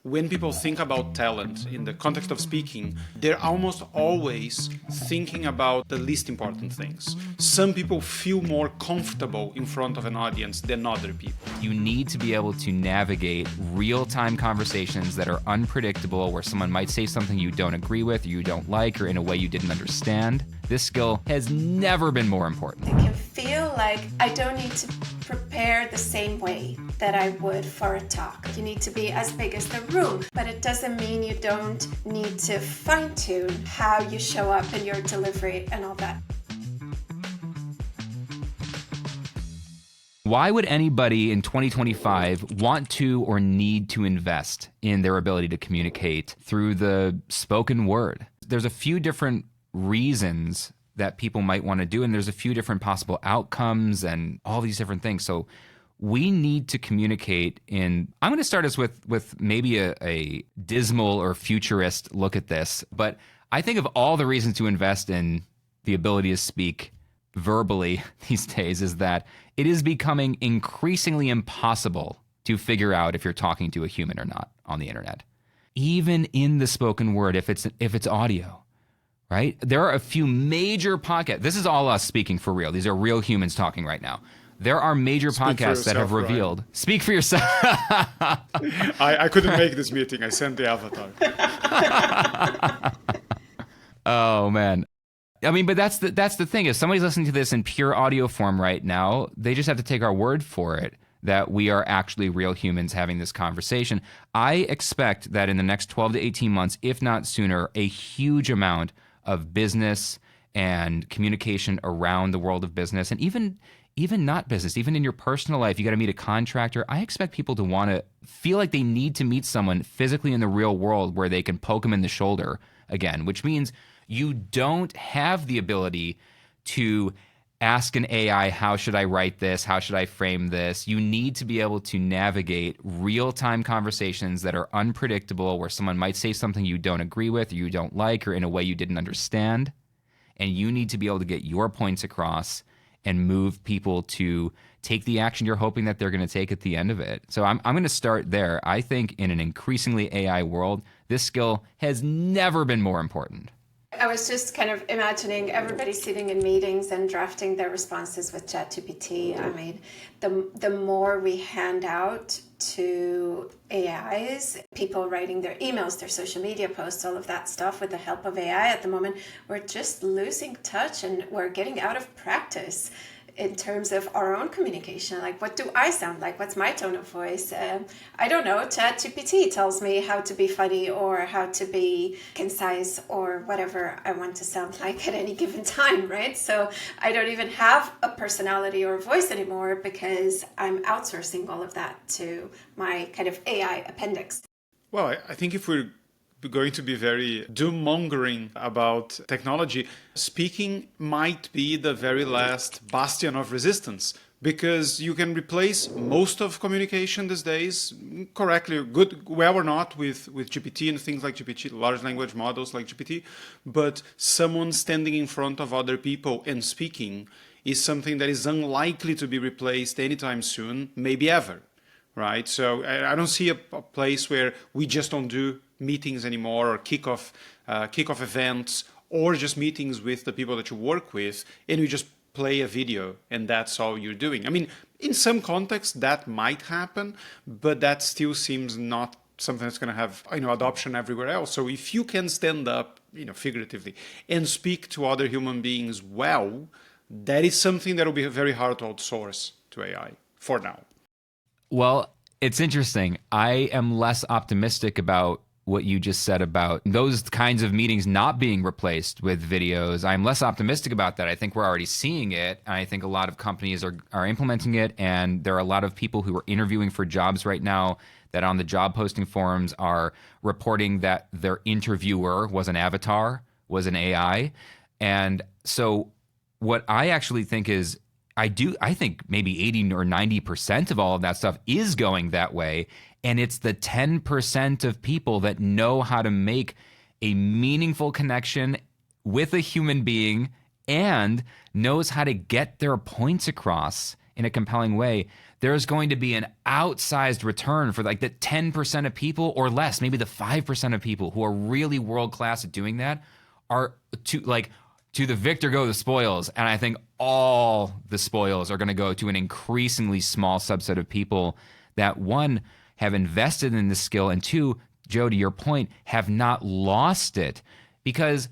When people think about talent in the context of speaking, they're almost always thinking about the least important things. Some people feel more comfortable in front of an audience than other people. You need to be able to navigate real-time conversations that are unpredictable, where someone might say something you don't agree with, or you don't like, or in a way you didn't understand. This skill has never been more important. It can feel like I don't need to prepare the same way that I would for a talk. You need to be as big as the room, but it doesn't mean you don't need to fine-tune how you show up in your delivery and all that. Why would anybody in 2025 want to or need to invest in their ability to communicate through the spoken word? There's a few different reasons that people might want to do, and there's a few different possible outcomes and all these different things. So we need to communicate in, I'm going to start us with maybe a dismal or futurist look at this, but I think of all the reasons to invest in the ability to speak verbally these days is that it is becoming increasingly impossible to figure out if you're talking to a human or not on the internet. Even in the spoken word, if it's audio, right? There are a few major podcasts. This is all us speaking for real. These are real humans talking right now. There are major podcasts that have revealed. Ryan. Speak for yourself. I couldn't make this meeting. I sent the avatar. Oh man. I mean, but that's the thing. If somebody's listening to this in pure audio form right now, they just have to take our word for it that we are actually real humans having this conversation. I expect that in the next 12 to 18 months, if not sooner, a huge amount of business and communication around the world of business, and even not business, even in your personal life, you got to meet a contractor. I expect people to want to feel like they need to meet someone physically in the real world where they can poke them in the shoulder again, which means you don't have the ability to ask an AI, how should I write this? How should I frame this? You need to be able to navigate real-time conversations that are unpredictable, where someone might say something you don't agree with, or you don't like, or in a way you didn't understand. And you need to be able to get your points across and move people to take the action you're hoping that they're going to take at the end of it. So I'm going to start there. I think in an increasingly AI world, this skill has never been more important. I was just kind of imagining everybody sitting in meetings and drafting their responses with ChatGPT. I mean, the more we hand out to AIs, people writing their emails, their social media posts, all of that stuff with the help of AI at the moment, we're just losing touch and we're getting out of practice in terms of our own communication. Like, what do I sound like? What's my tone of voice? I don't know. ChatGPT tells me how to be funny or how to be concise or whatever I want to sound like at any given time, right? So I don't even have a personality or a voice anymore because I'm outsourcing all of that to my kind of AI appendix. Well, I think if we're going to be very doom-mongering about technology, speaking might be the very last bastion of resistance, because you can replace most of communication these days, correctly, well or not, with GPT and things like GPT, large language models like GPT, but someone standing in front of other people and speaking is something that is unlikely to be replaced anytime soon, maybe ever, right? So I don't see a place where we just don't do meetings anymore, or kickoff events, or just meetings with the people that you work with, and you just play a video and that's all you're doing. I mean, in some contexts that might happen, but that still seems not something that's going to have adoption everywhere else. So if you can stand up, figuratively, and speak to other human beings well, that is something that will be very hard to outsource to AI for now. Well, it's interesting. I am less optimistic about what you just said about those kinds of meetings not being replaced with videos. I'm less optimistic about that. I think we're already seeing it. I think a lot of companies are implementing it, and there are a lot of people who are interviewing for jobs right now that on the job posting forums are reporting that their interviewer was an avatar, was an AI. And so what I actually think is, I think maybe 80 or 90% of all of that stuff is going that way. And it's the 10% of people that know how to make a meaningful connection with a human being and knows how to get their points across in a compelling way there's going to be an outsized return for like the 10% of people or less, maybe the 5% of people who are really world class at doing that are to the victor go the spoils. And I think all the spoils are going to go to an increasingly small subset of people that, one, have invested in this skill, and two, Joe, to your point, have not lost it. Because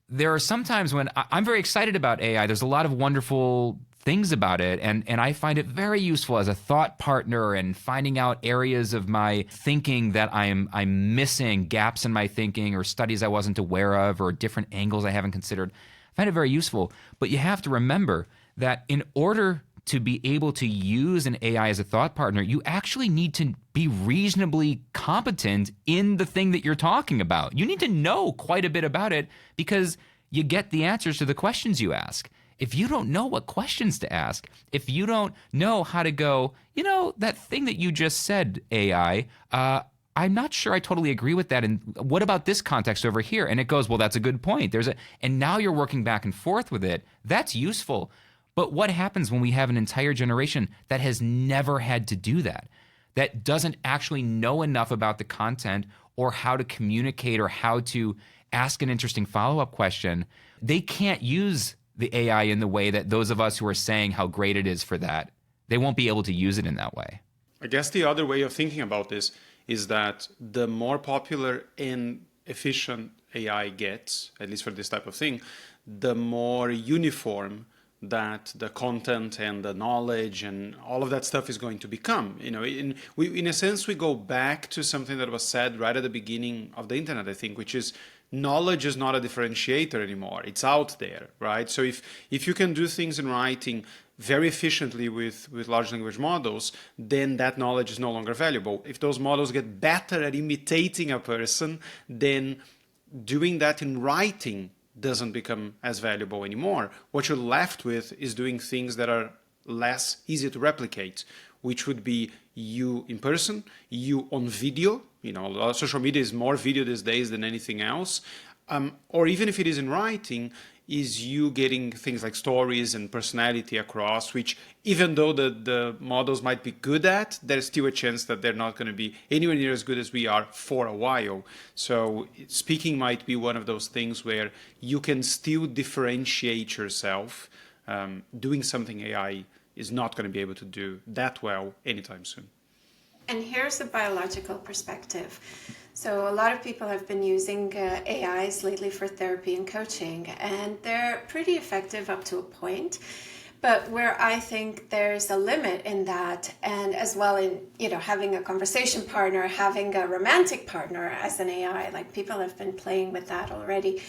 there are some times when I'm very excited about AI. There's a lot of wonderful things about it, and I find it very useful as a thought partner and finding out areas of my thinking that I'm missing, gaps in my thinking or studies I wasn't aware of or different angles I haven't considered. I find it very useful. But you have to remember that in order to be able to use an AI as a thought partner, you actually need to be reasonably competent in the thing that you're talking about. You need to know quite a bit about it because you get the answers to the questions you ask. If you don't know what questions to ask, if you don't know how to go, that thing that you just said, AI, I'm not sure I totally agree with that. And what about this context over here? And it goes, well, that's a good point. And now you're working back and forth with it. That's useful. But what happens when we have an entire generation that has never had to do that, that doesn't actually know enough about the content or how to communicate or how to ask an interesting follow-up question? They can't use the AI in the way that those of us who are saying how great it is for that, they won't be able to use it in that way. I guess the other way of thinking about this is that the more popular and efficient AI gets, at least for this type of thing, the more uniform that the content and the knowledge and all of that stuff is going to become. In a sense, we go back to something that was said right at the beginning of the internet, I think, which is knowledge is not a differentiator anymore. It's out there, right? So if you can do things in writing very efficiently with large language models, then that knowledge is no longer valuable. If those models get better at imitating a person, then doing that in writing doesn't become as valuable anymore. What you're left with is doing things that are less easy to replicate, which would be you in person, you on video. Social media is more video these days than anything else. Or even if it is in writing, is you getting things like stories and personality across, which even though the models might be good at, there's still a chance that they're not going to be anywhere near as good as we are for a while. So speaking might be one of those things where you can still differentiate yourself. Doing something AI is not going to be able to do that well anytime soon. And here's a biological perspective. So a lot of people have been using AIs lately for therapy and coaching, and they're pretty effective up to a point. But where I think there's a limit in that, and as well in having a conversation partner, having a romantic partner as an AI, like people have been playing with that already,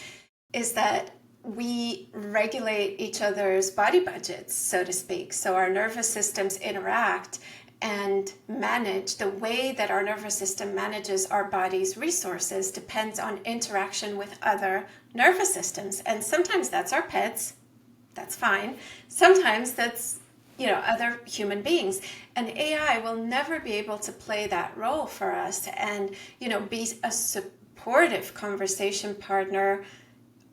is that we regulate each other's body budgets, so to speak. So our nervous systems interact and manage. The way that our nervous system manages our body's resources depends on interaction with other nervous systems. And sometimes that's our pets. That's fine. Sometimes that's, other human beings. And AI will never be able to play that role for us and, be a supportive conversation partner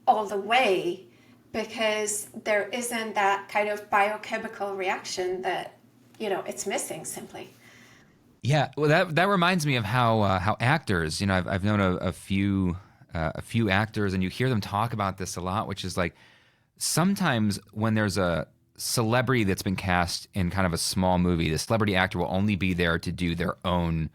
all the way, because there isn't that kind of biochemical reaction that it's missing simply. Yeah, well, that reminds me of how actors, I've known a few actors, and you hear them talk about this a lot, which is like sometimes when there's a celebrity that's been cast in kind of a small movie, the celebrity actor will only be there to do their own,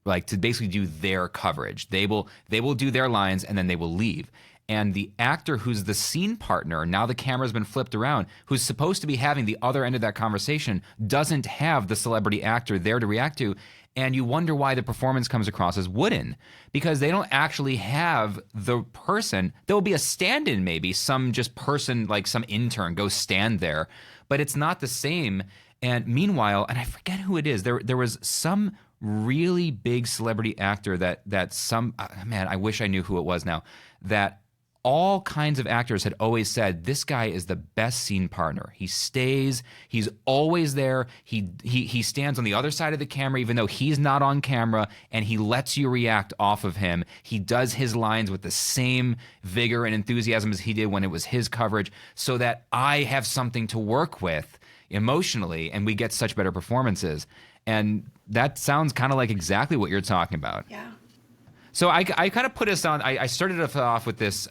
like to basically do their coverage. They will do their lines and then they will leave. And the actor who's the scene partner, now the camera's been flipped around, who's supposed to be having the other end of that conversation, doesn't have the celebrity actor there to react to. And you wonder why the performance comes across as wooden, because they don't actually have the person. There will be a stand-in, maybe some just person, like some intern, go stand there, but it's not the same. And meanwhile, and I forget who it is, there was some really big celebrity actor that some, man, I wish I knew who it was now, that all kinds of actors had always said, this guy is the best scene partner. He stays, he's always there. He stands on the other side of the camera, even though he's not on camera, and he lets you react off of him. He does his lines with the same vigor and enthusiasm as he did when it was his coverage, so that I have something to work with. emotionally, and we get such better performances. And that sounds kind of like exactly what you're talking about. Yeah. So I kind of put us on. I started off with this.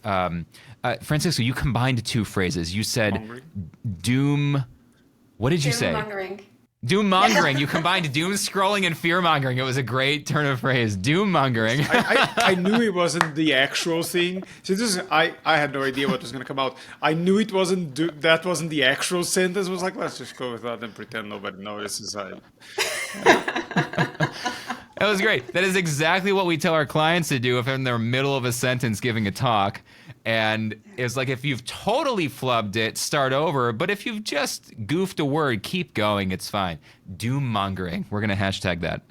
Francisco, you combined two phrases. You said doom. What did you say? Doom-mongering. Doom-mongering. You combined doom scrolling and fear-mongering. It was a great turn of phrase. Doom-mongering. I knew it wasn't the actual thing. So I had no idea what was going to come out. I knew it wasn't that wasn't the actual sentence. I was like, let's just go with that and pretend nobody notices. That was great. That is exactly what we tell our clients to do if they're in the middle of a sentence giving a talk. And it's like, if you've totally flubbed it, start over. But if you've just goofed a word, keep going. It's fine. Doom-mongering. We're going to hashtag that.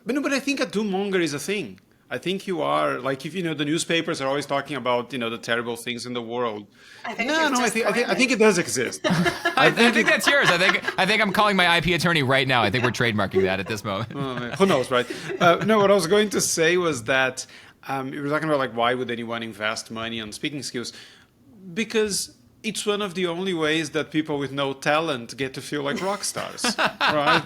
But I think a doom-monger is a thing. I think you are, like, if the newspapers are always talking about, the terrible things in the world. I think I think it does exist. I think that's yours. I think I'm calling my IP attorney right now. I think we're trademarking that at this moment. Who knows, right? No, what I was going to say was that you were talking about, like, why would anyone invest money on speaking skills? Because it's one of the only ways that people with no talent get to feel like rock stars, right?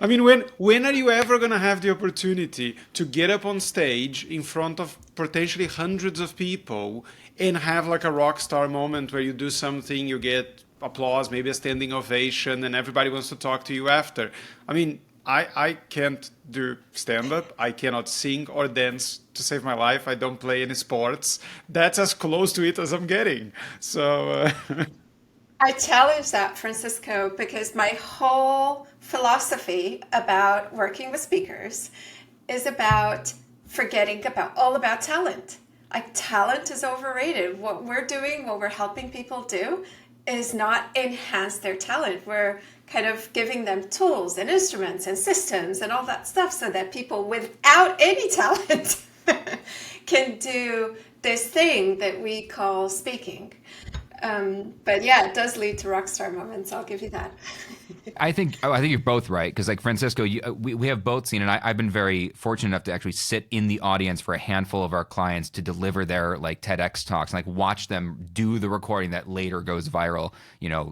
I mean, when are you ever going to have the opportunity to get up on stage in front of potentially hundreds of people and have like a rock star moment where you do something, you get applause, maybe a standing ovation, and everybody wants to talk to you after? I mean, I can't do stand-up. I cannot sing or dance to save my life. I don't play any sports. That's as close to it as I'm getting. So... I challenge that, Francisco, because my whole philosophy about working with speakers is about forgetting all about talent. Like, talent is overrated. What we're doing, what we're helping people do, is not enhance their talent. We're kind of giving them tools and instruments and systems and all that stuff so that people without any talent can do this thing that we call speaking. But yeah, it does lead to rock star moments. I'll give you that. I think you're both right, because like Francisco, we have both seen, and I've been very fortunate enough to actually sit in the audience for a handful of our clients to deliver their like TEDx talks, and like watch them do the recording that later goes viral,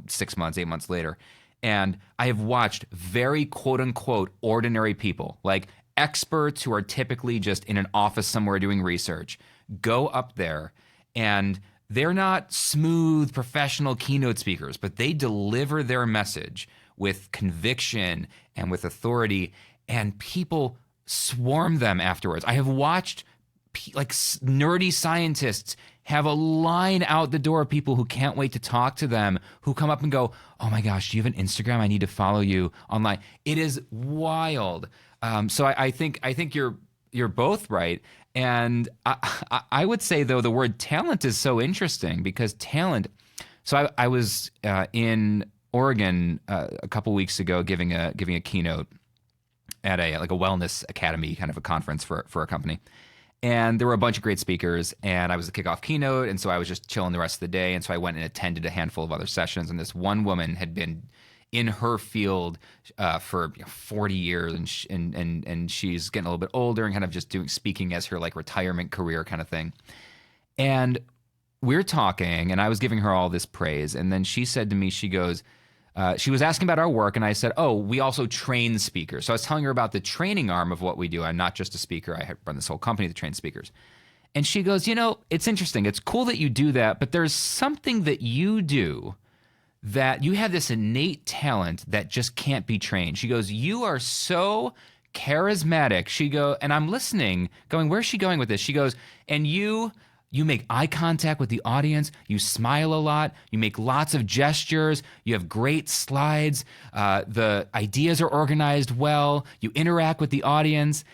6 months, 8 months later. And I have watched very quote unquote ordinary people, like experts who are typically just in an office somewhere doing research, go up there, and they're not smooth professional keynote speakers, but they deliver their message with conviction and with authority, and people swarm them afterwards. I have watched like nerdy scientists have a line out the door of people who can't wait to talk to them, who come up and go, "Oh my gosh, do you have an Instagram? I need to follow you online." It is wild. So I think you're both right. And I would say, though, the word talent is so interesting, because talent. So I was in Oregon a couple weeks ago giving a keynote at a wellness academy, kind of a conference for a company. And there were a bunch of great speakers, and I was the kickoff keynote, and so I was just chilling the rest of the day. And so I went and attended a handful of other sessions, and this one woman had been in her field for 40 years, and she's getting a little bit older and kind of just doing speaking as her like retirement career kind of thing. And we're talking, and I was giving her all this praise, and then she said to me, she goes, she was asking about our work, and I said, "Oh, we also train speakers." So I was telling her about the training arm of what we do. I'm not just a speaker. I run this whole company that trains speakers. And she goes, "It's interesting. It's cool that you do that, but there's something that you do that you have this innate talent that just can't be trained." She goes, "You are so charismatic." And I'm listening, going, where's she going with this? She goes, "And you make eye contact with the audience. You smile a lot. You make lots of gestures. You have great slides. The ideas are organized well. You interact with the audience."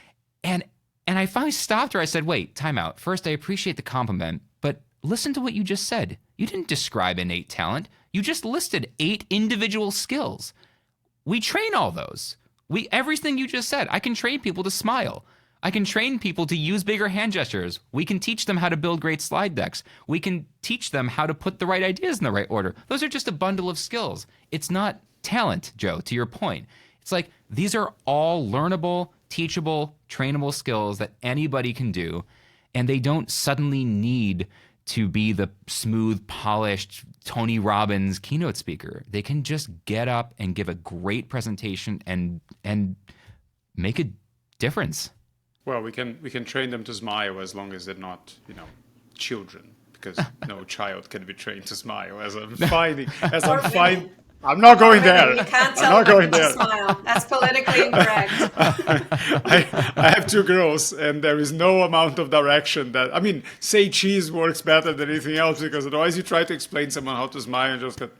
And I finally stopped her. I said, "Wait, time out. First, I appreciate the compliment, but listen to what you just said. You didn't describe innate talent. You just listed 8 individual skills. We train all those. Everything you just said. I can train people to smile. I can train people to use bigger hand gestures. We can teach them how to build great slide decks. We can teach them how to put the right ideas in the right order. Those are just a bundle of skills. It's not talent, Joe, to your point. It's like these are all learnable, teachable, trainable skills that anybody can do, and they don't suddenly need to be the smooth, polished Tony Robbins keynote speaker. They can just get up and give a great presentation and make a difference. Well, we can train them to smile as long as they're not, children, because no child can be trained to smile. I'm not going there. You can't I'm tell not going them to there. smile. That's politically incorrect. I have 2 girls, and there is no amount of direction say cheese works better than anything else, because otherwise you try to explain someone how to smile and just go.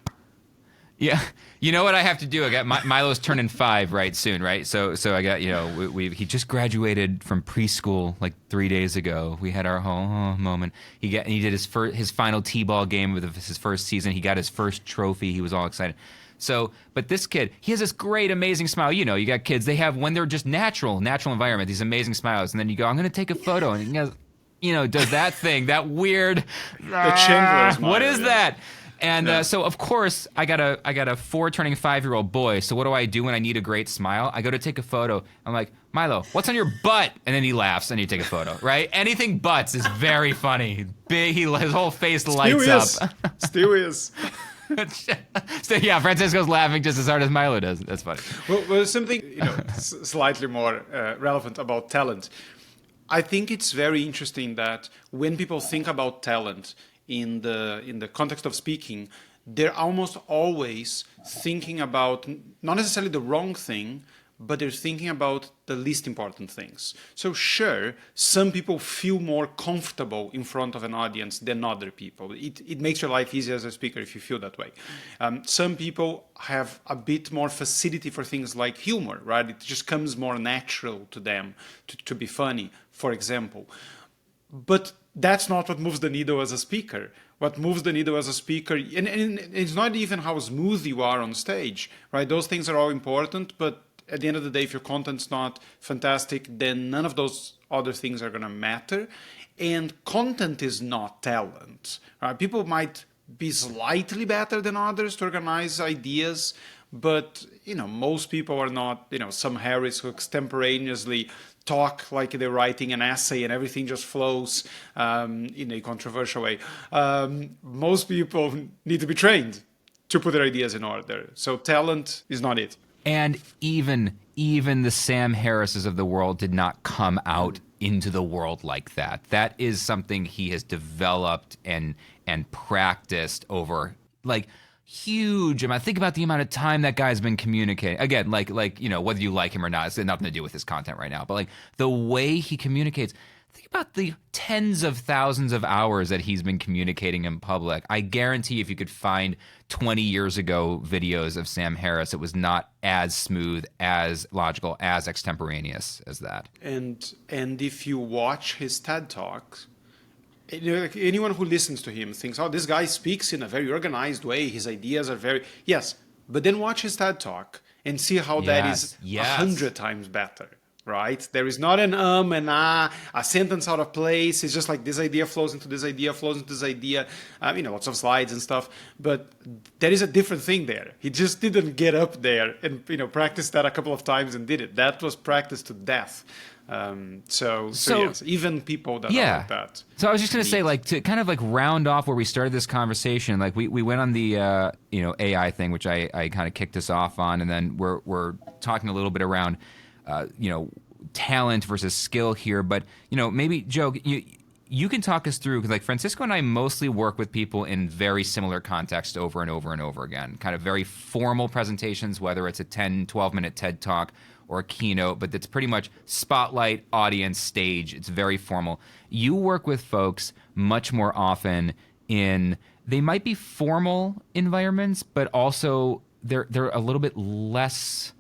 Yeah, you know what I have to do? I got Milo's turning 5 right soon, right? So I got he just graduated from preschool like 3 days ago. We had our whole moment. He did his final t-ball game with his first season. He got his first trophy. He was all excited. So, but this kid, he has this great, amazing smile. You got kids. They have, when they're just natural environment, these amazing smiles, and then you go, I'm going to take a photo, and he goes, does that thing, that weird. The Chandler smile. What is that? And so, of course, I got a 4 turning 5-year-old boy. So what do I do when I need a great smile? I go to take a photo. I'm like, Milo, what's on your butt? And then he laughs, and you take a photo, right? Anything butts is very funny. Big, his whole face lights up. Still is. So, yeah, Francisco's laughing just as hard as Milo does. That's funny. Well, something slightly more relevant about talent. I think it's very interesting that when people think about talent in the context of speaking, they're almost always thinking about not necessarily the wrong thing, but they're thinking about the least important things. So sure, some people feel more comfortable in front of an audience than other people. It makes your life easier as a speaker if you feel that way. Some people have a bit more facility for things like humor, right? It just comes more natural to them to be funny, for example. But that's not what moves the needle as a speaker. What moves the needle as a speaker, and it's not even how smooth you are on stage, right? Those things are all important, but at the end of the day, if your content's not fantastic, then none of those other things are going to matter. And content is not talent, right? People might be slightly better than others to organize ideas, but most people are not, Sam Harris who extemporaneously talk like they're writing an essay and everything just flows in a controversial way. Most people need to be trained to put their ideas in order. So talent is not it. And even the Sam Harrises of the world did not come out into the world like that. That is something he has developed and practiced over huge amount. Think about the amount of time that guy's been communicating. Again, whether you like him or not, it's nothing to do with his content right now. But the way he communicates, think about the tens of thousands of hours that he's been communicating in public. I guarantee if you could find 20 years ago videos of Sam Harris, it was not as smooth, as logical, as extemporaneous as that. And if you watch his TED Talks, anyone who listens to him thinks, oh, this guy speaks in a very organized way. His ideas are very... Yes, but then watch his TED Talk and see how that is 100 times better, right? There is not an and a sentence out of place. It's just like this idea flows into this idea, flows into this idea. Lots of slides and stuff. But there is a different thing there. He just didn't get up there and, practice that a couple of times and did it. That was practiced to death. So yes, even people that are like that. So I was just going to say, to kind of round off where we started this conversation, we went on the AI thing, which I kind of kicked us off on, and then we're talking a little bit around talent versus skill here. But maybe Joe, you can talk us through, because Francisco and I mostly work with people in very similar context over and over and over again, kind of very formal presentations, whether it's a 10, 12-minute TED Talk or a keynote, but it's pretty much spotlight, audience, stage. It's very formal. You work with folks much more often they might be formal environments, but also they're a little bit less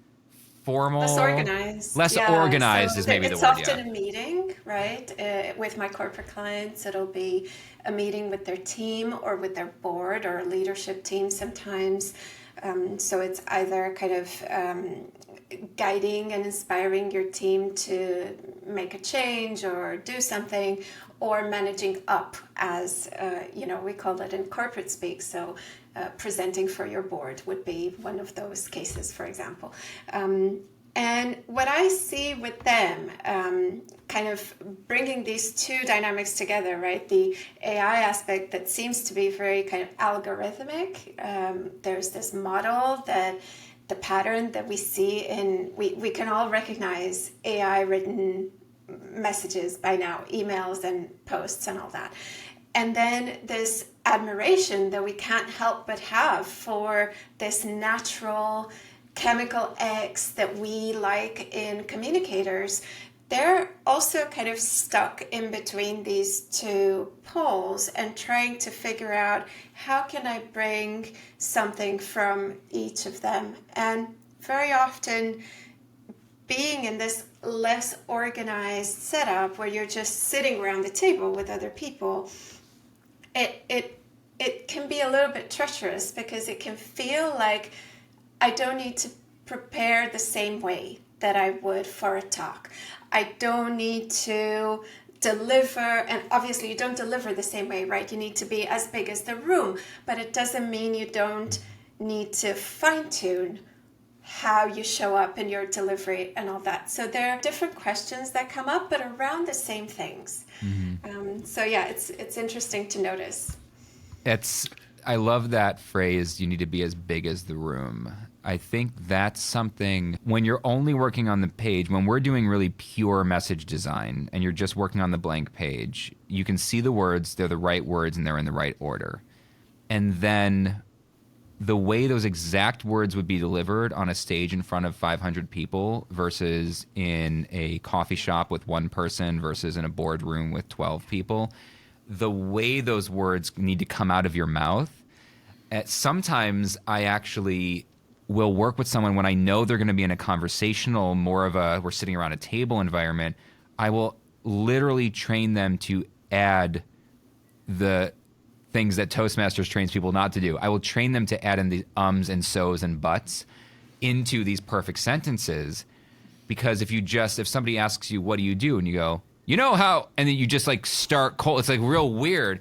formal. Less organized. Less organized is maybe the word. It's often a meeting, right? With my corporate clients, it'll be a meeting with their team or with their board or leadership team sometimes. So it's either kind of guiding and inspiring your team to make a change or do something, or managing up as, we call it in corporate speak. So presenting for your board would be one of those cases, for example. And And what I see with them, kind of bringing these two dynamics together, right? The AI aspect that seems to be very kind of algorithmic. There's this model that the pattern that we see we can all recognize AI written messages by now, emails and posts and all that. And then this admiration that we can't help but have for this natural chemical X that we like in communicators, they're also kind of stuck in between these two poles and trying to figure out how can I bring something from each of them. And very often being in this less organized setup where you're just sitting around the table with other people, it can be a little bit treacherous because it can feel like I don't need to prepare the same way that I would for a talk. I don't need to deliver, and obviously you don't deliver the same way, right? You need to be as big as the room, but it doesn't mean you don't need to fine-tune how you show up in your delivery and all that. So there are different questions that come up, but around the same things. So yeah, it's interesting to notice. I love that phrase, you need to be as big as the room. I think that's something when you're only working on the page, when we're doing really pure message design and you're just working on the blank page, you can see the words, they're the right words and they're in the right order. And then the way those exact words would be delivered on a stage in front of 500 people versus in a coffee shop with one person versus in a boardroom with 12 people, the way those words need to come out of your mouth, sometimes I actually will work with someone when I know they're going to be in a conversational, more of a we're sitting around a table environment. I will literally train them to add the things that Toastmasters trains people not to do. I will train them to add in the ums and so's and buts into these perfect sentences, because if somebody asks you, what do you do? And you go, you know how, and then you just like start cold. It's like real weird.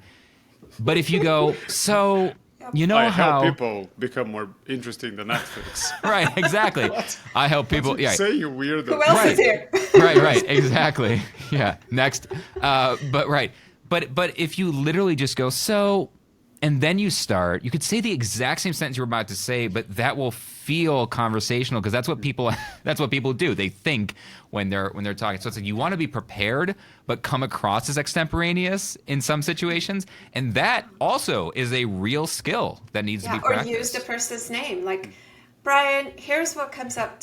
But if you go, so you know I how help people become more interesting than Netflix. Right, exactly. I help people. Yeah. Say you weirdo. Who else is here? right, exactly. Yeah. Next. But if you literally just go, so, and then you start, you could say the exact same sentence you were about to say, but that will feel conversational because that's what people do. They think when they're talking. So it's like you want to be prepared, but come across as extemporaneous in some situations, and that also is a real skill that needs to be practiced. Or use the person's name, like Brian. Here's what comes up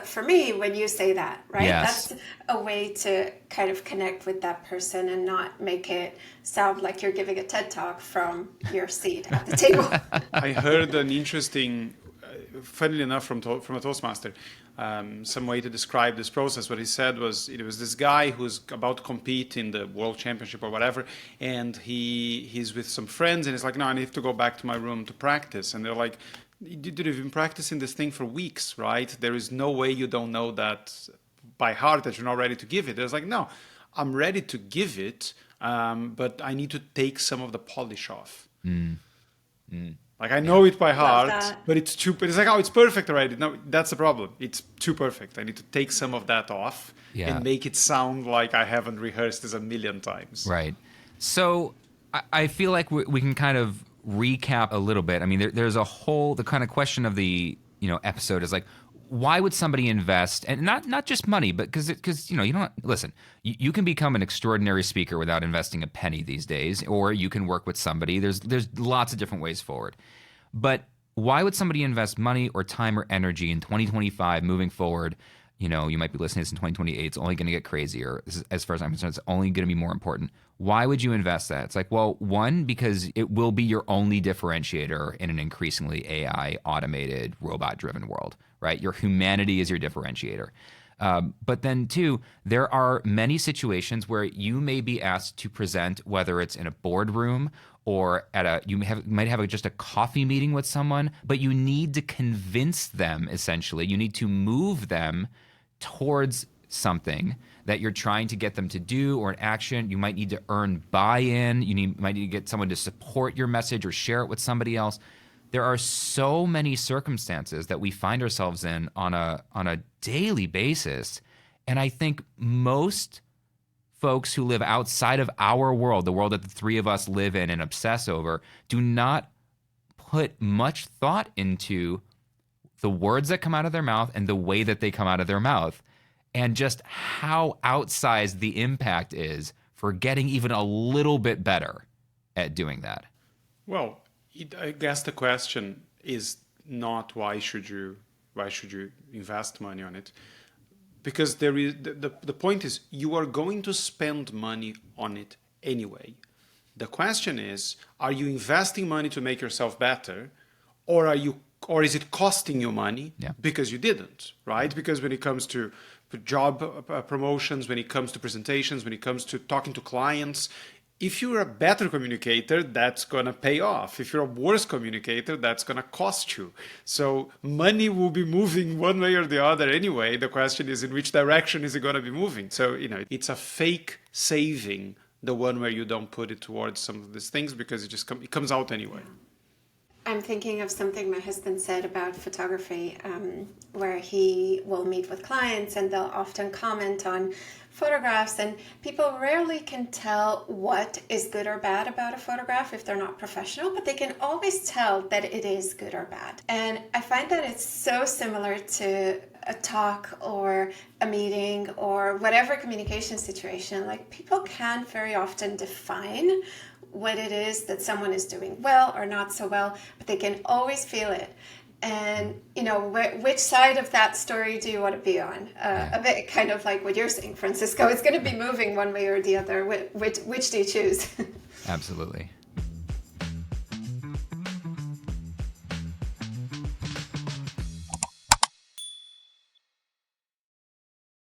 for me when you say that, right? Yes. That's a way to kind of connect with that person and not make it sound like you're giving a TED Talk from your seat at the table. I heard an interesting, funnily enough, from a Toastmaster, some way to describe this process. What he said was, it was this guy who's about to compete in the world championship or whatever, and he's with some friends, and he's like, no, I need to go back to my room to practice. And they're like, dude, you've been practicing this thing for weeks, right? There is no way you don't know that by heart, that you're not ready to give it. There's like, no, I'm ready to give it, but I need to take some of the polish off. Like I know it by heart, but it's too. It's like, oh, it's perfect already. No, that's the problem. It's too perfect. I need to take some of that off and make it sound like I haven't rehearsed this a million times. Right. So I feel like we can kind of recap a little bit. I mean, there's the kind of question of the episode is like, why would somebody invest, and not just money, but because you don't listen. You can become an extraordinary speaker without investing a penny these days, or you can work with somebody. There's lots of different ways forward. But why would somebody invest money or time or energy in 2025 moving forward? You might be listening to this in 2028. It's only going to get crazier. This is, as far as I'm concerned, it's only going to be more important. Why would you invest that? It's like, well, one, because it will be your only differentiator in an increasingly AI automated, robot-driven world, right? Your humanity is your differentiator. But then two, there are many situations where you may be asked to present, whether it's in a boardroom or might have just a coffee meeting with someone, but you need to convince them, essentially. You need to move them towards something that you're trying to get them to do, or an action. You might need to earn buy-in. Might need to get someone to support your message or share it with somebody else. there are so many circumstances that we find ourselves in on a daily basis. And I think most folks who live outside of our world, the world that the three of us live in and obsess over, do not put much thought into the words that come out of their mouth and the way that they come out of their mouth, and just how outsized the impact is for getting even a little bit better at doing that. Well, I guess the question is not why should you invest money on it? Because there is the point is you are going to spend money on it anyway. The question is, are you investing money to make yourself better, or is it costing you money because you didn't, right? Because when it comes to job promotions, when it comes to presentations, when it comes to talking to clients, if you're a better communicator, that's going to pay off. If you're a worse communicator, that's going to cost you. So money will be moving one way or the other anyway. The question is, in which direction is it going to be moving? So, it's a fake saving, the one where you don't put it towards some of these things, because it comes out anyway. I'm thinking of something my husband said about photography, where he will meet with clients and they'll often comment on photographs, and people rarely can tell what is good or bad about a photograph if they're not professional, but they can always tell that it is good or bad. And I find that it's so similar to a talk or a meeting or whatever communication situation. Like, people can't very often define what it is that someone is doing well or not so well, but they can always feel it. And, which side of that story do you want to be on? A bit kind of like what you're saying, Francisco. It's going to be moving one way or the other. Which do you choose? Absolutely.